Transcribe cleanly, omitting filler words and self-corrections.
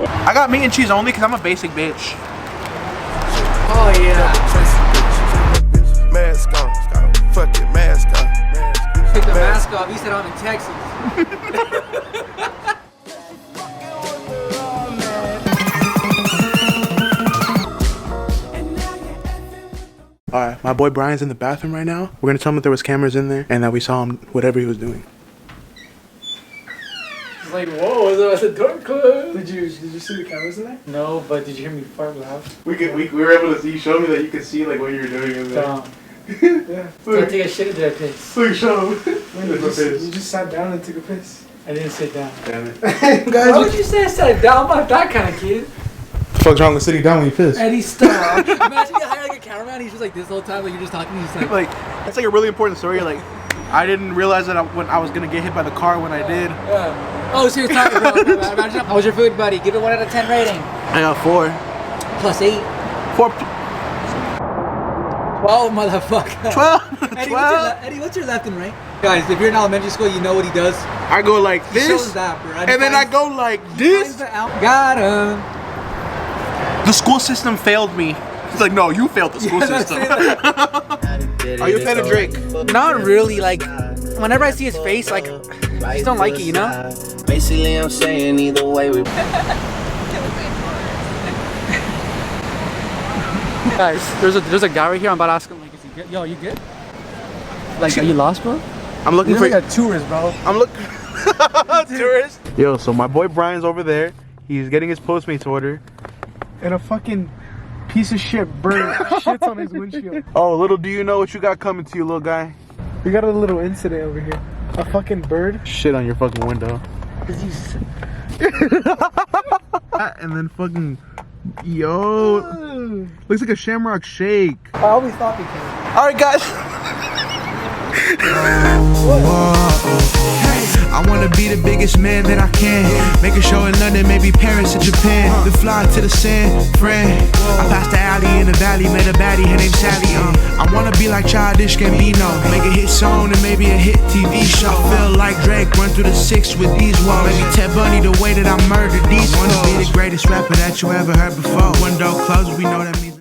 I got meat and cheese only because I'm a basic bitch. Oh yeah. Mask on, fuck it, mask on. Take the mask off. You said I'm in Texas. Alright, my boy Brian's in the bathroom right now. We're gonna tell him that there was cameras in there and that we saw him, whatever he was doing. It's like, whoa, was the door closed? Did you see the cameras in there? No, but did you hear me fart loud? We were able to see. You showed me that you could see like what you were doing in there. Yeah. Don't take a shit into that piss. Look, show him. You just sat down and took a piss. I didn't sit down. Damn it. Guys, why would you say I sat down? I'm not that kind of kid. What the fuck's wrong with sitting down when you piss? Eddie, stop. Imagine you hire like a cameraman. He's just like this the whole time. Like you're just talking. He's just Like it's like a really important story. Like I didn't realize that when I was gonna get hit by the car when I did. Yeah. Oh, so you're talking, bro. How was your food, buddy? Give it 1 out of 10 rating. I got 4. Plus 8. 4. 12, motherfucker. 12. Eddie, what's your left and right? Guys, if you're in elementary school, you know what he does. I go like He this, shows that, bro. and then I go like this. Got him. The school system failed me. It's like, no, you failed the school system. Are you a fan of Drake? Not really. Like, whenever I see his face, like, I just don't like it, you know? Basically, I'm saying either way we. Guys, there's a guy right here. I'm about to ask him, like, is he good? Yo, you good? Like, are you lost, bro? I'm looking You're for like a tourist, bro. I'm looking. Tourist. Yo, so my boy Brian's over there. He's getting his Postmates order. And a fucking piece of shit bird shits on his windshield. Oh, little do you know what you got coming to you, little guy. We got a little incident over here. A fucking bird. Shit on your fucking window. And then fucking, yo, looks like a Shamrock Shake. I always thought they came. All right, guys. I wanna be the biggest man that I can. Make a show in London, maybe Paris or Japan. Then fly to the San Fran. I passed the alley in the valley, met a baddie, her name's Sally. I wanna be like Childish Gambino, make a hit song and maybe a hit TV show. Feel like Drake, run through the 6 with these walls. Maybe Ted Bundy, the way that I murdered these. I wanna be the greatest rapper that you ever heard before. One door closed, we know that means.